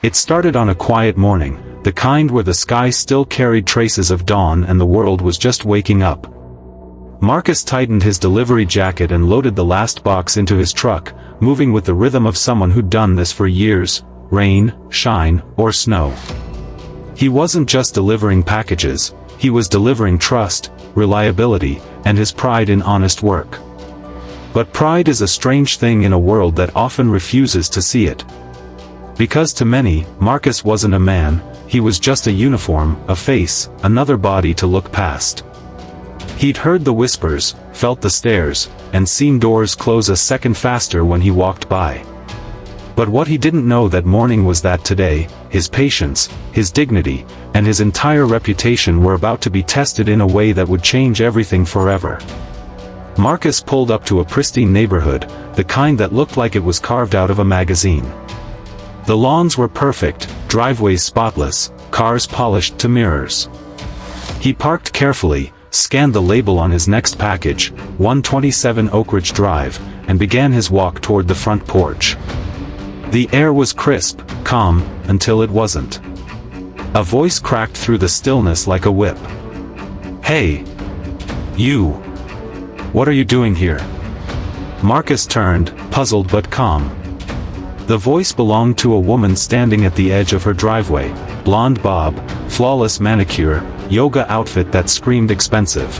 It started on a quiet morning, the kind where the sky still carried traces of dawn and the world was just waking up. Marcus tightened his delivery jacket and loaded the last box into his truck, moving with the rhythm of someone who'd done this for years, rain, shine, or snow. He wasn't just delivering packages, he was delivering trust, reliability, and his pride in honest work. But pride is a strange thing in a world that often refuses to see it. Because to many, Marcus wasn't a man, he was just a uniform, a face, another body to look past. He'd heard the whispers, felt the stares, and seen doors close a second faster when he walked by. But what he didn't know that morning was that today, his patience, his dignity, and his entire reputation were about to be tested in a way that would change everything forever. Marcus pulled up to a pristine neighborhood, the kind that looked like it was carved out of a magazine. The lawns were perfect, driveways spotless, cars polished to mirrors. He parked carefully, scanned the label on his next package, 127 Oak Ridge Drive, and began his walk toward the front porch. The air was crisp, calm, until it wasn't. A voice cracked through the stillness like a whip. "Hey! You! What are you doing here?" Marcus turned, puzzled but calm. The voice belonged to a woman standing at the edge of her driveway, blonde bob, flawless manicure, yoga outfit that screamed expensive.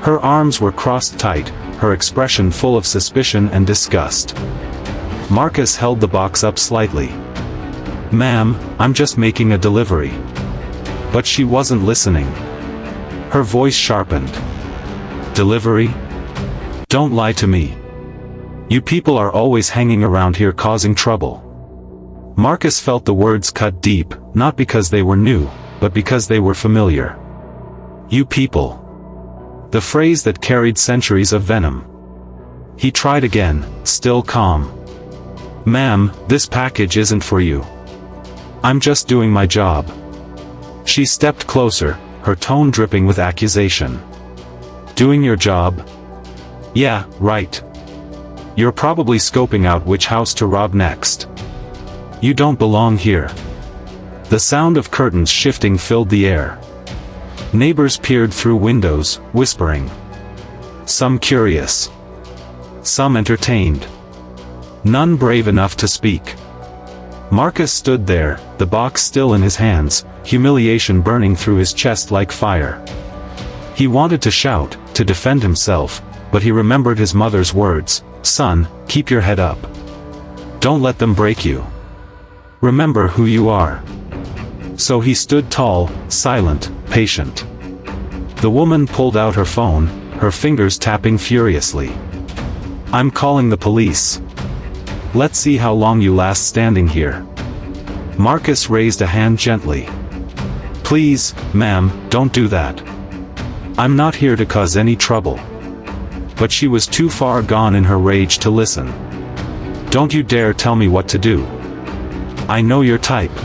Her arms were crossed tight, her expression full of suspicion and disgust. Marcus held the box up slightly. "Ma'am, I'm just making a delivery." But she wasn't listening. Her voice sharpened. "Delivery? Don't lie to me. You people are always hanging around here causing trouble." Marcus felt the words cut deep, not because they were new, but because they were familiar. "You people." The phrase that carried centuries of venom. He tried again, still calm. "Ma'am, this package isn't for you. I'm just doing my job." She stepped closer, her tone dripping with accusation. "Doing your job? Yeah, right. You're probably scoping out which house to rob next. You don't belong here." The sound of curtains shifting filled the air. Neighbors peered through windows, whispering. Some curious. Some entertained. None brave enough to speak. Marcus stood there, the box still in his hands, humiliation burning through his chest like fire. He wanted to shout, to defend himself, but he remembered his mother's words, "Son, keep your head up. Don't let them break you. Remember who you are." So he stood tall, silent, patient. The woman pulled out her phone, her fingers tapping furiously. "I'm calling the police. Let's see how long you last standing here." Marcus raised a hand gently. "Please, ma'am, don't do that. I'm not here to cause any trouble." But she was too far gone in her rage to listen. "Don't you dare tell me what to do. I know your type."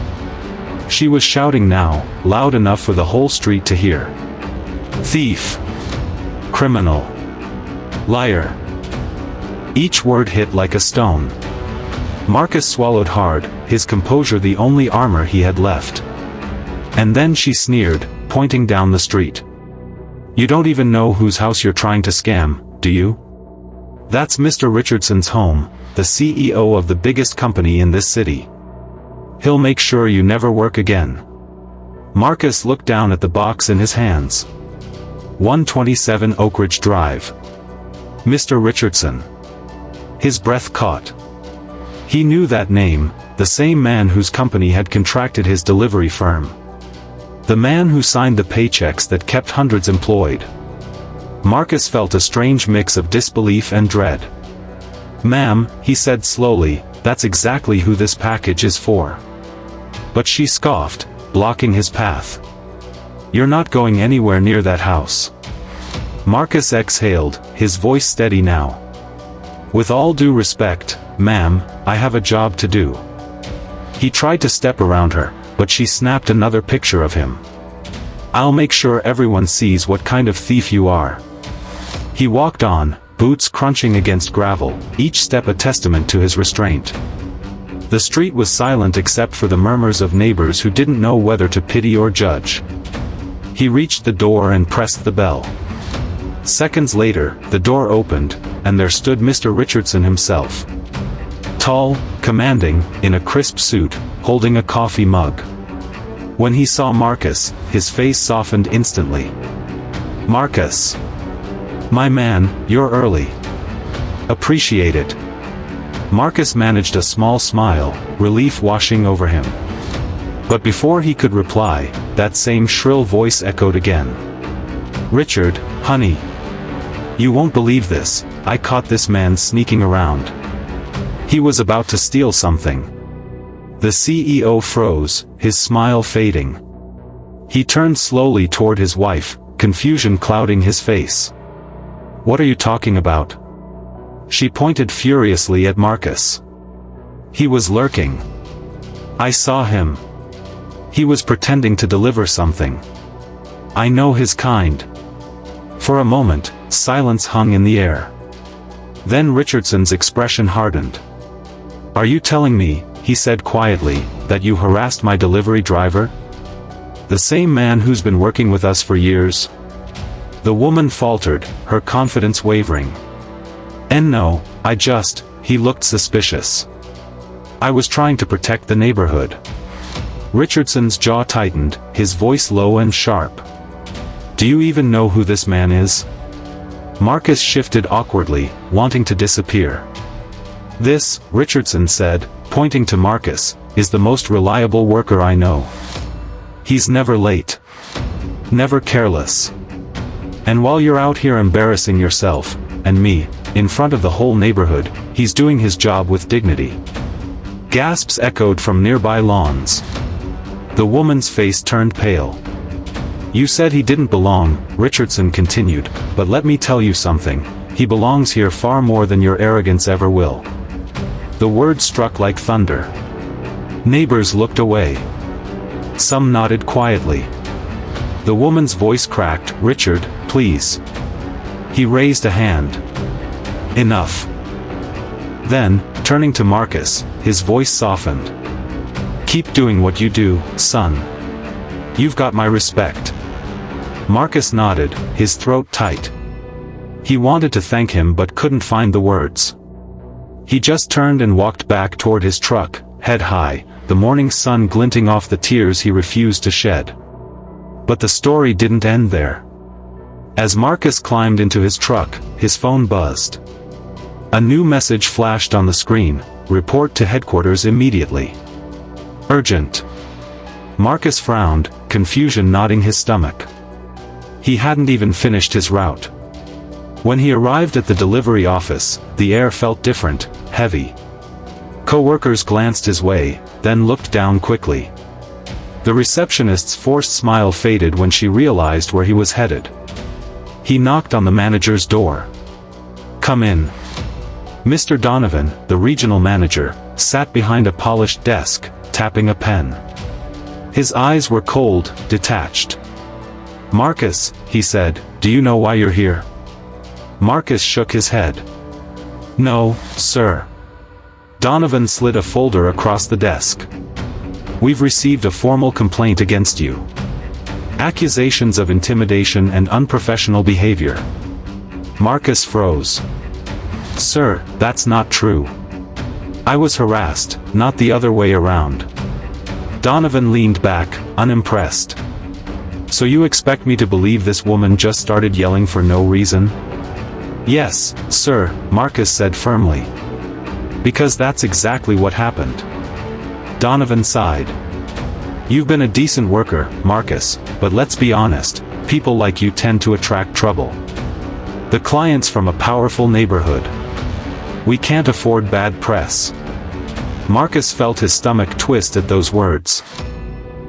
She was shouting now, loud enough for the whole street to hear. "Thief. Criminal. Liar." Each word hit like a stone. Marcus swallowed hard, his composure the only armor he had left. And then she sneered, pointing down the street. "You don't even know whose house you're trying to scam, do you? That's Mr. Richardson's home, the CEO of the biggest company in this city. He'll make sure you never work again." Marcus looked down at the box in his hands. 127 Oak Ridge Drive. Mr. Richardson. His breath caught. He knew that name, the same man whose company had contracted his delivery firm. The man who signed the paychecks that kept hundreds employed. Marcus felt a strange mix of disbelief and dread. "Ma'am," he said slowly, "that's exactly who this package is for." But she scoffed, blocking his path. "You're not going anywhere near that house." Marcus exhaled, his voice steady now. "With all due respect, ma'am, I have a job to do." He tried to step around her, but she snapped another picture of him. "I'll make sure everyone sees what kind of thief you are." He walked on, boots crunching against gravel, each step a testament to his restraint. The street was silent except for the murmurs of neighbors who didn't know whether to pity or judge. He reached the door and pressed the bell. Seconds later, the door opened, and there stood Mr. Richardson himself. Tall, commanding, in a crisp suit, holding a coffee mug. When he saw Marcus, his face softened instantly. "Marcus. My man, you're early. Appreciate it." Marcus managed a small smile, relief washing over him. But before he could reply, that same shrill voice echoed again. "Richard, honey. You won't believe this, I caught this man sneaking around. He was about to steal something." The CEO froze, his smile fading. He turned slowly toward his wife, confusion clouding his face. "What are you talking about?" She pointed furiously at Marcus. "He was lurking. I saw him. He was pretending to deliver something. I know his kind." For a moment, silence hung in the air. Then Richardson's expression hardened. "Are you telling me," he said quietly, "that you harassed my delivery driver? The same man who's been working with us for years?" The woman faltered, her confidence wavering. "And no, he looked suspicious. I was trying to protect the neighborhood." Richardson's jaw tightened, his voice low and sharp. "Do you even know who this man is?" Marcus shifted awkwardly, wanting to disappear. "This," Richardson said, pointing to Marcus, "is the most reliable worker I know. He's never late. Never careless. And while you're out here embarrassing yourself, and me, in front of the whole neighborhood, he's doing his job with dignity." Gasps echoed from nearby lawns. The woman's face turned pale. "You said he didn't belong," Richardson continued, "but let me tell you something, he belongs here far more than your arrogance ever will." The word struck like thunder. Neighbors looked away. Some nodded quietly. The woman's voice cracked, "Richard, please." He raised a hand. "Enough." Then, turning to Marcus, his voice softened. "Keep doing what you do, son. You've got my respect." Marcus nodded, his throat tight. He wanted to thank him but couldn't find the words. He just turned and walked back toward his truck, head high, the morning sun glinting off the tears he refused to shed. But the story didn't end there. As Marcus climbed into his truck, his phone buzzed. A new message flashed on the screen: "Report to headquarters immediately. Urgent." Marcus frowned, confusion knotting his stomach. He hadn't even finished his route. When he arrived at the delivery office, the air felt different, heavy. Co-workers glanced his way, then looked down quickly. The receptionist's forced smile faded when she realized where he was headed. He knocked on the manager's door. "Come in." Mr. Donovan, the regional manager, sat behind a polished desk, tapping a pen. His eyes were cold, detached. "Marcus," he said, "do you know why you're here?" Marcus shook his head. "No, sir." Donovan slid a folder across the desk. "We've received a formal complaint against you. Accusations of intimidation and unprofessional behavior." Marcus froze. "Sir, that's not true. I was harassed, not the other way around." Donovan leaned back, unimpressed. "So you expect me to believe this woman just started yelling for no reason?" "Yes, sir," Marcus said firmly. "Because that's exactly what happened." Donovan sighed. "You've been a decent worker, Marcus, but let's be honest, people like you tend to attract trouble. The client's from a powerful neighborhood. We can't afford bad press." Marcus felt his stomach twist at those words.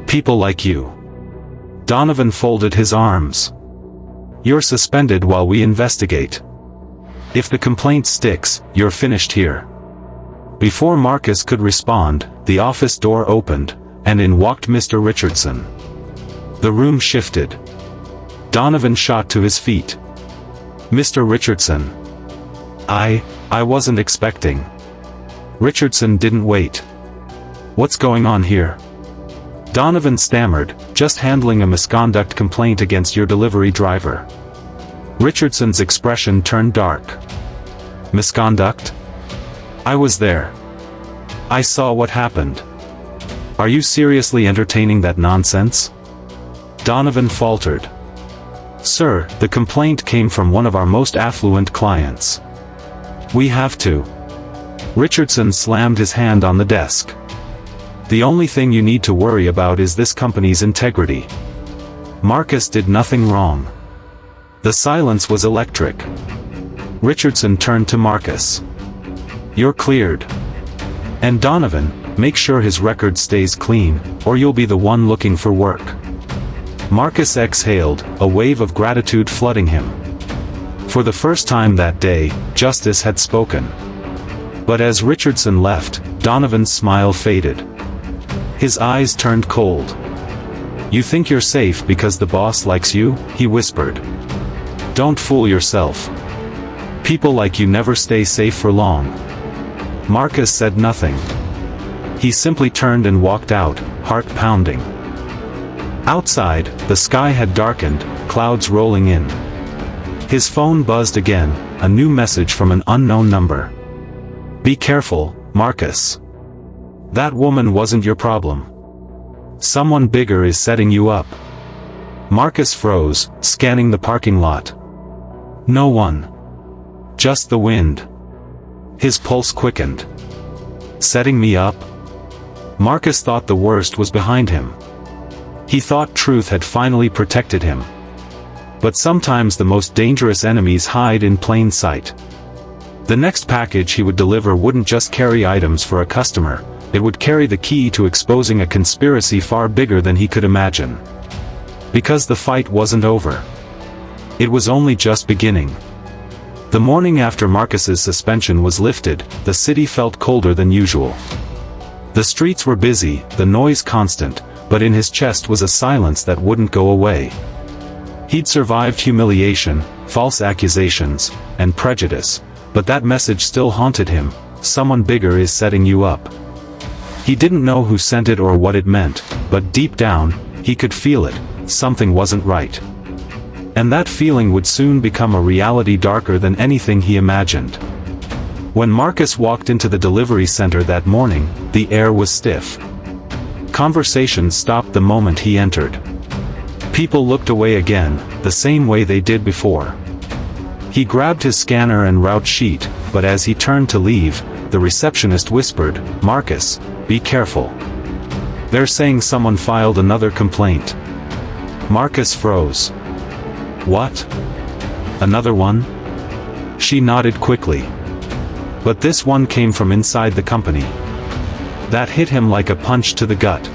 "People like you." Donovan folded his arms. "You're suspended while we investigate. If the complaint sticks, you're finished here." Before Marcus could respond, the office door opened, and in walked Mr. Richardson. The room shifted. Donovan shot to his feet. "Mr. Richardson. I wasn't expecting." Richardson didn't wait. What's going on here? Donovan stammered, just handling a misconduct complaint against your delivery driver. Richardson's expression turned dark. Misconduct? I was there. I saw what happened. Are you seriously entertaining that nonsense? Donovan faltered. Sir, the complaint came from one of our most affluent clients. We have to. Richardson slammed his hand on the desk. The only thing you need to worry about is this company's integrity. Marcus did nothing wrong. The silence was electric. Richardson turned to Marcus. You're cleared. And Donovan, make sure his record stays clean, or you'll be the one looking for work. Marcus exhaled, a wave of gratitude flooding him. For the first time that day, justice had spoken. But as Richardson left, Donovan's smile faded. His eyes turned cold. You think you're safe because the boss likes you? He whispered. Don't fool yourself. People like you never stay safe for long. Marcus said nothing. He simply turned and walked out, heart pounding. Outside, the sky had darkened, clouds rolling in. His phone buzzed again, a new message from an unknown number. Be careful, Marcus. That woman wasn't your problem. Someone bigger is setting you up. Marcus froze, scanning the parking lot. No one. Just the wind. His pulse quickened. Setting me up? Marcus thought the worst was behind him. He thought truth had finally protected him. But sometimes the most dangerous enemies hide in plain sight. The next package he would deliver wouldn't just carry items for a customer, it would carry the key to exposing a conspiracy far bigger than he could imagine. Because the fight wasn't over. It was only just beginning. The morning after Marcus's suspension was lifted, the city felt colder than usual. The streets were busy, the noise constant, but in his chest was a silence that wouldn't go away. He'd survived humiliation, false accusations, and prejudice, but that message still haunted him: someone bigger is setting you up. He didn't know who sent it or what it meant, but deep down, he could feel it: something wasn't right. And that feeling would soon become a reality darker than anything he imagined. When Marcus walked into the delivery center that morning, the air was stiff. Conversation stopped the moment he entered. People looked away again, the same way they did before. He grabbed his scanner and route sheet, but as he turned to leave, the receptionist whispered, Marcus, be careful. They're saying someone filed another complaint. Marcus froze. What? Another one? She nodded quickly. But this one came from inside the company. That hit him like a punch to the gut.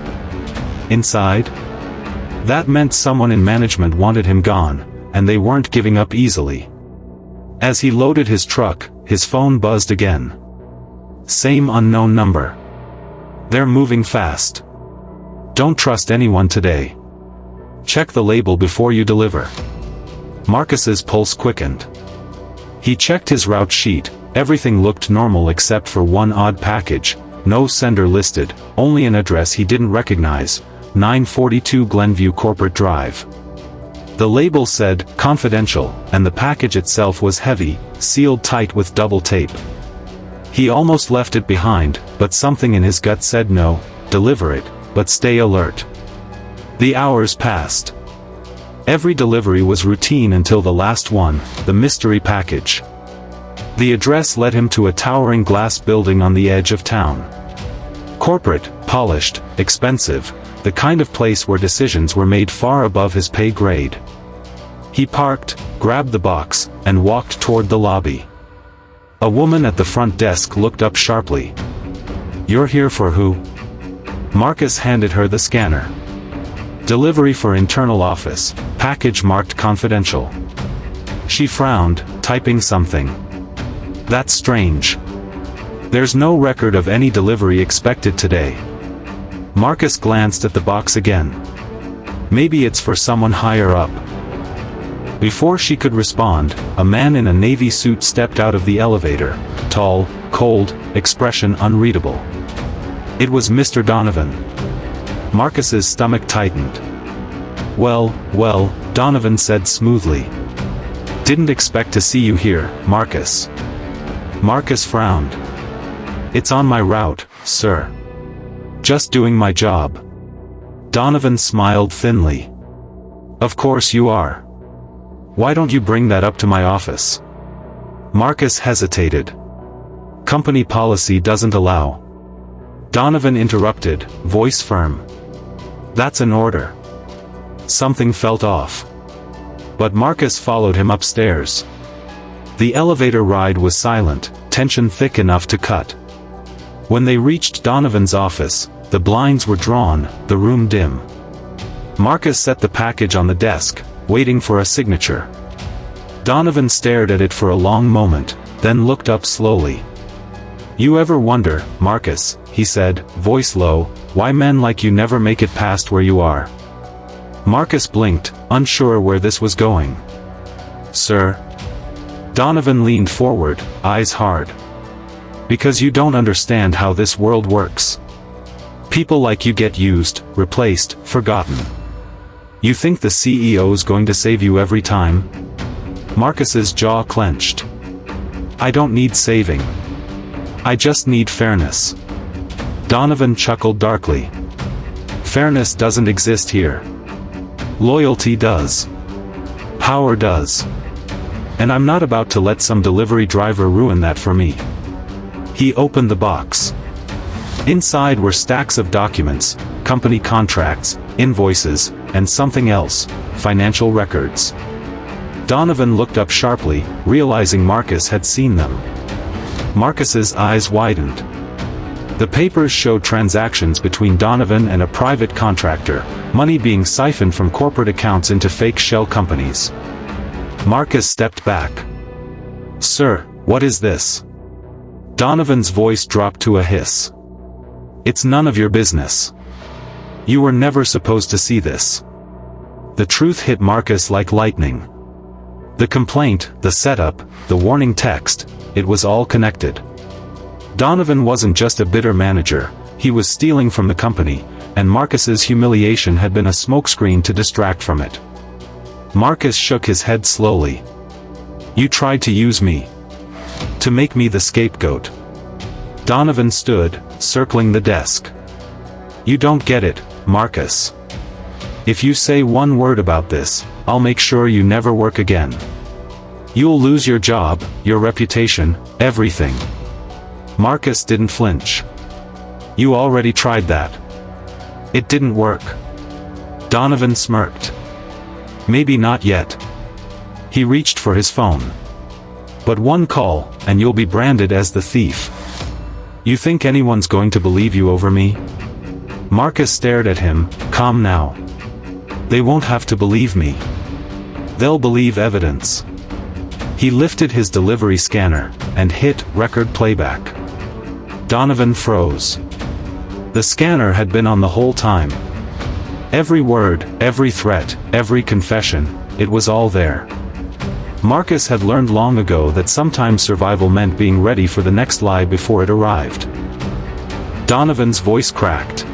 Inside? That meant someone in management wanted him gone, and they weren't giving up easily. As he loaded his truck, his phone buzzed again. Same unknown number. They're moving fast. Don't trust anyone today. Check the label before you deliver. Marcus's pulse quickened. He checked his route sheet. Everything looked normal except for one odd package. No sender listed, only an address he didn't recognize: 942 Glenview Corporate Drive. The label said, confidential, and the package itself was heavy, sealed tight with double tape. He almost left it behind, but something in his gut said no, deliver it, but stay alert. The hours passed. Every delivery was routine until the last one, the mystery package. The address led him to a towering glass building on the edge of town. Corporate, polished, expensive, the kind of place where decisions were made far above his pay grade. He parked, grabbed the box, and walked toward the lobby. A woman at the front desk looked up sharply. You're here for who? Marcus handed her the scanner. Delivery for internal office, package marked confidential. She frowned, typing something. That's strange. There's no record of any delivery expected today. Marcus glanced at the box again. Maybe it's for someone higher up. Before she could respond, a man in a navy suit stepped out of the elevator, tall, cold, expression unreadable. It was Mr. Donovan. Marcus's stomach tightened. Well, Donovan said smoothly. Didn't expect to see you here, Marcus. Marcus frowned. It's on my route, sir. Just doing my job. Donovan smiled thinly. Of course you are. Why don't you bring that up to my office? Marcus hesitated. Company policy doesn't allow. Donovan interrupted, voice firm. That's an order. Something felt off. But Marcus followed him upstairs. The elevator ride was silent, tension thick enough to cut. When they reached Donovan's office, the blinds were drawn, the room dim. Marcus set the package on the desk, waiting for a signature. Donovan stared at it for a long moment, then looked up slowly. You ever wonder, Marcus, he said, voice low, why men like you never make it past where you are? Marcus blinked, unsure where this was going. Sir? Donovan leaned forward, eyes hard. Because you don't understand how this world works. People like you get used, replaced, forgotten. You think the CEO's going to save you every time? Marcus's jaw clenched. I don't need saving. I just need fairness. Donovan chuckled darkly. Fairness doesn't exist here. Loyalty does. Power does. And I'm not about to let some delivery driver ruin that for me. He opened the box. Inside were stacks of documents, company contracts, invoices, and something else, financial records. Donovan looked up sharply, realizing Marcus had seen them. Marcus's eyes widened. The papers showed transactions between Donovan and a private contractor, money being siphoned from corporate accounts into fake shell companies. Marcus stepped back. Sir, what is this? Donovan's voice dropped to a hiss. It's none of your business. You were never supposed to see this. The truth hit Marcus like lightning. The complaint, the setup, the warning text, it was all connected. Donovan wasn't just a bitter manager, he was stealing from the company, and Marcus's humiliation had been a smokescreen to distract from it. Marcus shook his head slowly. You tried to use me. To make me the scapegoat. Donovan stood, circling the desk. You don't get it, Marcus. If you say one word about this, I'll make sure you never work again. You'll lose your job, your reputation, everything. Marcus didn't flinch. You already tried that. It didn't work. Donovan smirked. Maybe not yet. He reached for his phone. But one call, and you'll be branded as the thief. You think anyone's going to believe you over me? Marcus stared at him, calm now. They won't have to believe me. They'll believe evidence. He lifted his delivery scanner, and hit record playback. Donovan froze. The scanner had been on the whole time. Every word, every threat, every confession, it was all there. Marcus had learned long ago that sometimes survival meant being ready for the next lie before it arrived. Donovan's voice cracked.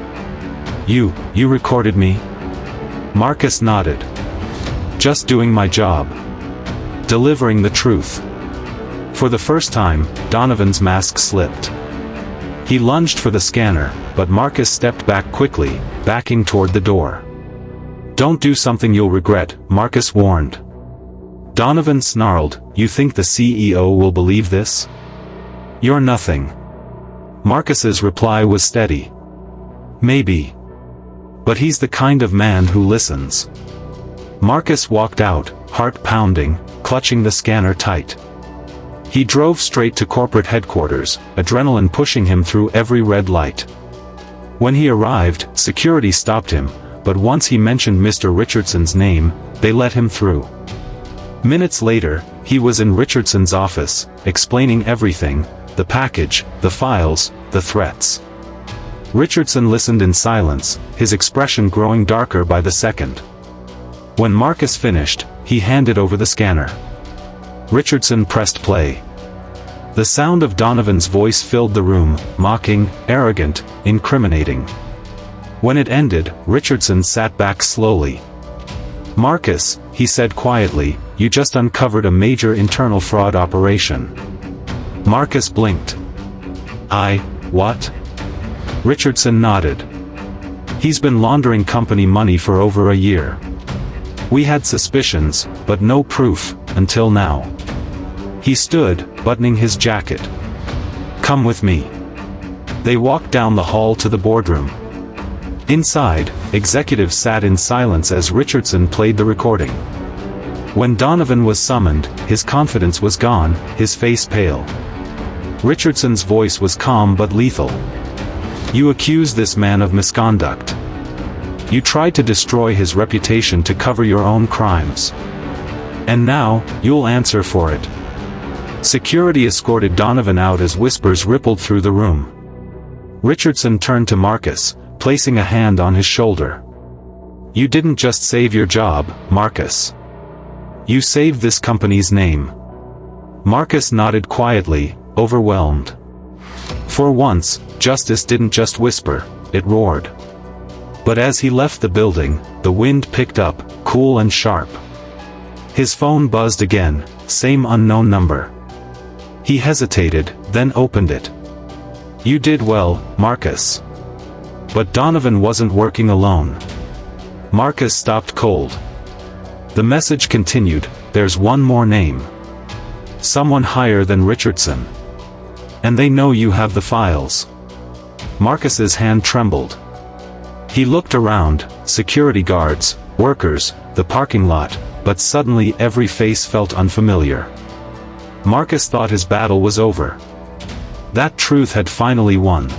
You recorded me? Marcus nodded. Just doing my job. Delivering the truth. For the first time, Donovan's mask slipped. He lunged for the scanner, but Marcus stepped back quickly, backing toward the door. Don't do something you'll regret, Marcus warned. Donovan snarled, you think the CEO will believe this? You're nothing. Marcus's reply was steady. Maybe. But he's the kind of man who listens. Marcus walked out, heart pounding, clutching the scanner tight. He drove straight to corporate headquarters, adrenaline pushing him through every red light. When he arrived, security stopped him, but once he mentioned Mr. Richardson's name, they let him through. Minutes later, he was in Richardson's office, explaining everything, the package, the files, the threats. Richardson listened in silence, his expression growing darker by the second. When Marcus finished, he handed over the scanner. Richardson pressed play. The sound of Donovan's voice filled the room, mocking, arrogant, incriminating. When it ended, Richardson sat back slowly. "Marcus," he said quietly, "you just uncovered a major internal fraud operation." Marcus blinked. What?" Richardson nodded. "He's been laundering company money for over a year. We had suspicions, but no proof, until now." He stood, buttoning his jacket. "Come with me." They walked down the hall to the boardroom. Inside, executives sat in silence as Richardson played the recording. When Donovan was summoned, his confidence was gone, his face pale. Richardson's voice was calm but lethal. "You accuse this man of misconduct. You tried to destroy his reputation to cover your own crimes. And now, you'll answer for it." Security escorted Donovan out as whispers rippled through the room. Richardson turned to Marcus, placing a hand on his shoulder. "You didn't just save your job, Marcus. You saved this company's name." Marcus nodded quietly, overwhelmed. For once, justice didn't just whisper, it roared. But as he left the building, the wind picked up, cool and sharp. His phone buzzed again, same unknown number. He hesitated, then opened it. "You did well, Marcus." But Donovan wasn't working alone. Marcus stopped cold. The message continued, "There's one more name. Someone higher than Richardson. And they know you have the files." Marcus's hand trembled. He looked around, security guards, workers, the parking lot, but suddenly every face felt unfamiliar. Marcus thought his battle was over. That truth had finally won.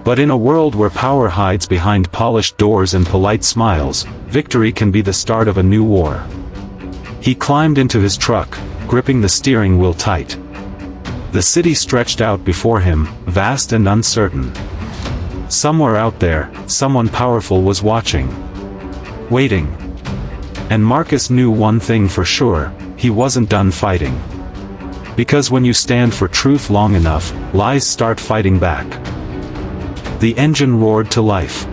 But in a world where power hides behind polished doors and polite smiles, victory can be the start of a new war. He climbed into his truck, gripping the steering wheel tight. The city stretched out before him, vast and uncertain. Somewhere out there, someone powerful was watching. Waiting. And Marcus knew one thing for sure, he wasn't done fighting. Because when you stand for truth long enough, lies start fighting back. The engine roared to life.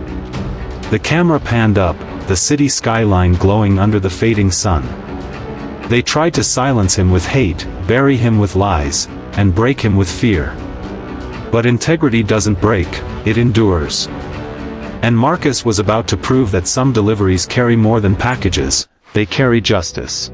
The camera panned up, the city skyline glowing under the fading sun. They tried to silence him with hate, bury him with lies, and break him with fear. But integrity doesn't break, it endures. And Marcus was about to prove that some deliveries carry more than packages, they carry justice.